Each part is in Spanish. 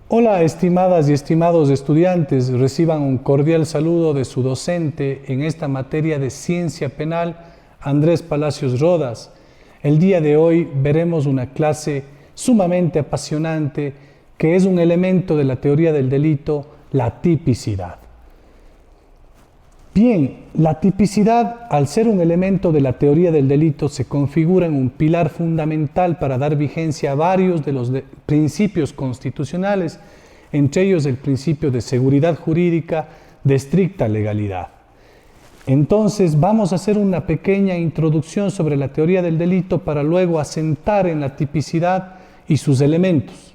Hola, estimadas y estimados estudiantes, reciban un cordial saludo de su docente en esta materia de Ciencia Penal, Andrés Palacios Rodas. El día de hoy veremos una clase sumamente apasionante que es un elemento de la teoría del delito, la tipicidad. Bien, la tipicidad, al ser un elemento de la teoría del delito, se configura en un pilar fundamental para dar vigencia a varios de los principios constitucionales, entre ellos el principio de seguridad jurídica, de estricta legalidad. Entonces, vamos a hacer una pequeña introducción sobre la teoría del delito para luego asentar en la tipicidad y sus elementos.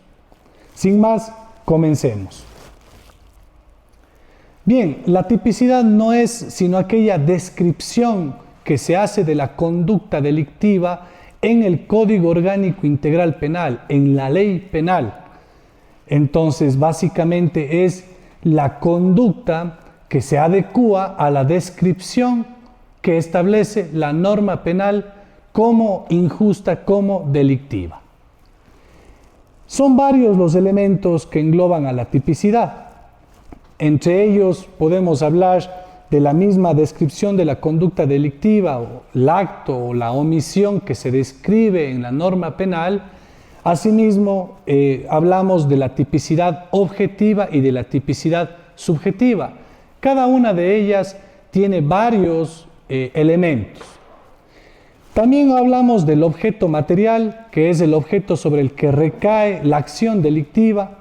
Sin más, comencemos. Bien, la tipicidad no es sino aquella descripción que se hace de la conducta delictiva en el Código Orgánico Integral Penal, en la ley penal. Entonces, básicamente es la conducta que se adecúa a la descripción que establece la norma penal como injusta, como delictiva. Son varios los elementos que engloban a la tipicidad. Entre ellos podemos hablar de la misma descripción de la conducta delictiva, o el acto o la omisión que se describe en la norma penal. Asimismo, hablamos de la tipicidad objetiva y de la tipicidad subjetiva. Cada una de ellas tiene varios elementos. También hablamos del objeto material, que es el objeto sobre el que recae la acción delictiva.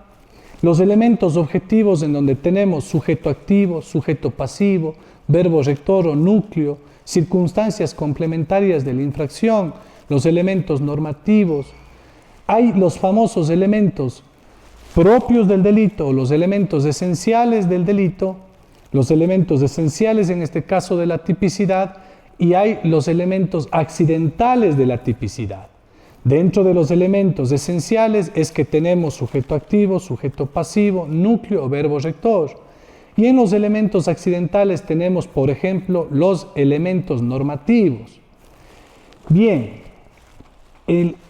Los elementos objetivos en donde tenemos sujeto activo, sujeto pasivo, verbo rector o núcleo, circunstancias complementarias de la infracción, los elementos normativos. Hay los famosos elementos propios del delito, los elementos esenciales del delito, los elementos esenciales en este caso de la tipicidad, y hay los elementos accidentales de la tipicidad. Dentro de los elementos esenciales es que tenemos sujeto activo, sujeto pasivo, núcleo o verbo rector. Y en los elementos accidentales tenemos, por ejemplo, los elementos normativos. Bien,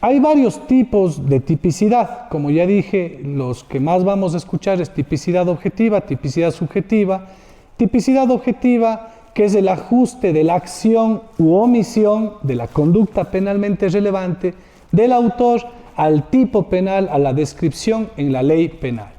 hay varios tipos de tipicidad. Como ya dije, los que más vamos a escuchar es tipicidad objetiva, tipicidad subjetiva. Tipicidad objetiva, que es el ajuste de la acción u omisión de la conducta penalmente relevante del autor al tipo penal, a la descripción en la ley penal.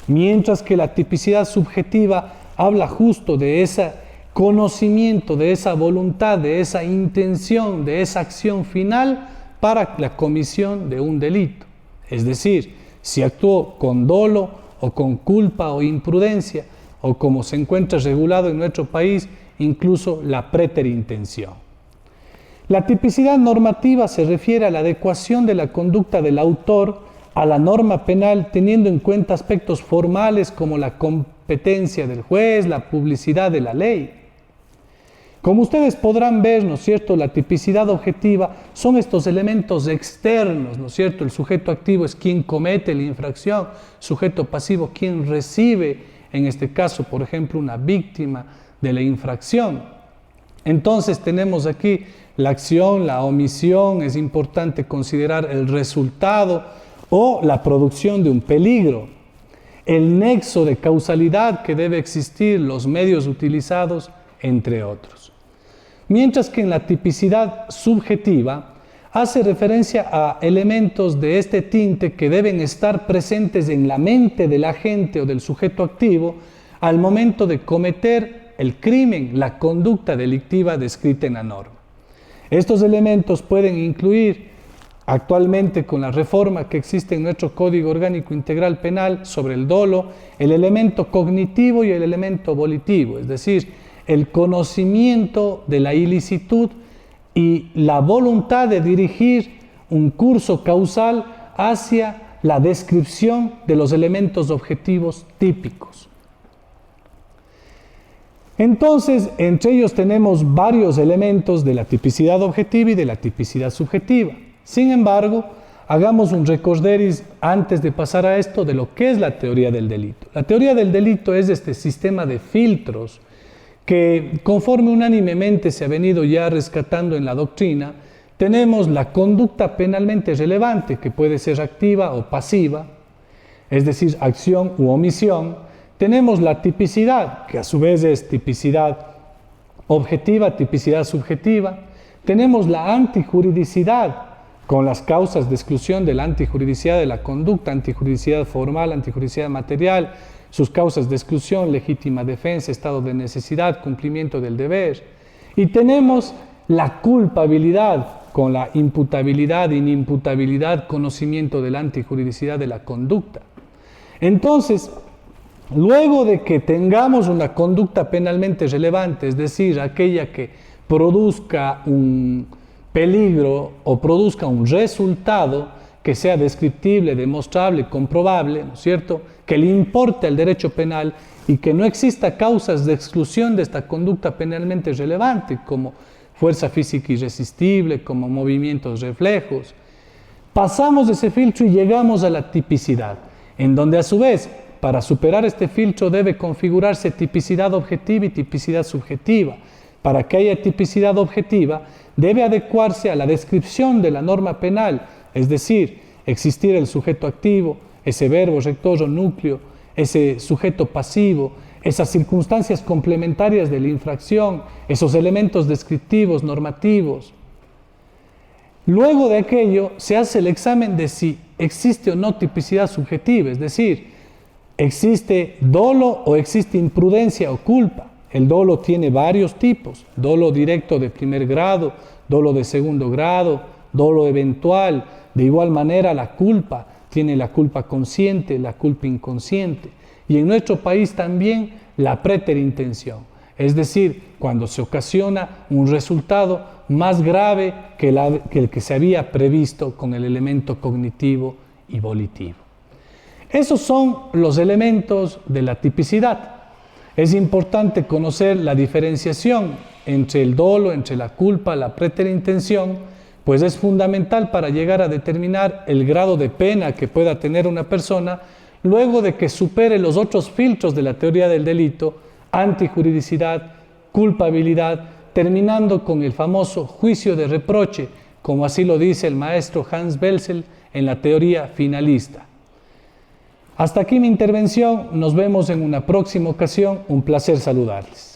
Mientras que la tipicidad subjetiva habla justo de ese conocimiento, de esa voluntad, de esa intención, de esa acción final para la comisión de un delito. Es decir, si actuó con dolo o con culpa o imprudencia, o como se encuentra regulado en nuestro país, incluso la preterintención. La tipicidad normativa se refiere a la adecuación de la conducta del autor a la norma penal, teniendo en cuenta aspectos formales como la competencia del juez, la publicidad de la ley. Como ustedes podrán ver, ¿no es cierto?, la tipicidad objetiva son estos elementos externos, ¿no es cierto? El sujeto activo es quien comete la infracción, sujeto pasivo quien recibe, en este caso, por ejemplo, una víctima de la infracción. Entonces tenemos aquí la acción, la omisión, es importante considerar el resultado o la producción de un peligro, el nexo de causalidad que debe existir, los medios utilizados, entre otros. Mientras que en la tipicidad subjetiva hace referencia a elementos de este tinte que deben estar presentes en la mente del agente o del sujeto activo al momento de cometer el crimen, la conducta delictiva descrita en la norma. Estos elementos pueden incluir, actualmente con la reforma que existe en nuestro Código Orgánico Integral Penal sobre el dolo, el elemento cognitivo y el elemento volitivo, es decir, el conocimiento de la ilicitud y la voluntad de dirigir un curso causal hacia la descripción de los elementos objetivos típicos. Entonces, entre ellos tenemos varios elementos de la tipicidad objetiva y de la tipicidad subjetiva. Sin embargo, hagamos un recorderis antes de pasar a esto de lo que es la teoría del delito. La teoría del delito es este sistema de filtros que conforme unánimemente se ha venido ya rescatando en la doctrina. Tenemos la conducta penalmente relevante, que puede ser activa o pasiva. es decir, acción u omisión, tenemos la tipicidad, que a su vez es tipicidad objetiva, tipicidad subjetiva, tenemos la antijuridicidad, con las causas de exclusión de la antijuridicidad de la conducta, antijuridicidad formal, antijuridicidad material, sus causas de exclusión, legítima defensa, estado de necesidad, cumplimiento del deber. Y tenemos la culpabilidad con la imputabilidad, inimputabilidad, conocimiento de la antijuridicidad de la conducta. Entonces, luego de que tengamos una conducta penalmente relevante, es decir, aquella que produzca un peligro o produzca un resultado que sea descriptible, demostrable, comprobable, ¿no es cierto?, que le importe al derecho penal y que no exista causas de exclusión de esta conducta penalmente relevante, como fuerza física irresistible, como movimientos reflejos. Pasamos ese filtro y llegamos a la tipicidad, en donde a su vez, para superar este filtro debe configurarse tipicidad objetiva y tipicidad subjetiva. Para que haya tipicidad objetiva, debe adecuarse a la descripción de la norma penal, es decir, existir el sujeto activo, ese verbo rector o núcleo, ese sujeto pasivo, esas circunstancias complementarias de la infracción, esos elementos descriptivos, normativos. Luego de aquello, se hace el examen de si existe o no tipicidad subjetiva, es decir, ¿existe dolo o existe imprudencia o culpa? El dolo tiene varios tipos: dolo directo de primer grado, dolo de segundo grado, dolo eventual. De igual manera, la culpa tiene la culpa consciente, la culpa inconsciente. Y en nuestro país también la preterintención, es decir, cuando se ocasiona un resultado más grave que el que se había previsto con el elemento cognitivo y volitivo. Esos son los elementos de la tipicidad. Es importante conocer la diferenciación entre el dolo, entre la culpa, la preterintención, pues es fundamental para llegar a determinar el grado de pena que pueda tener una persona luego de que supere los otros filtros de la teoría del delito: antijuridicidad, culpabilidad, terminando con el famoso juicio de reproche, como así lo dice el maestro Hans Belzel en la teoría finalista. Hasta aquí mi intervención, nos vemos en una próxima ocasión, un placer saludarles.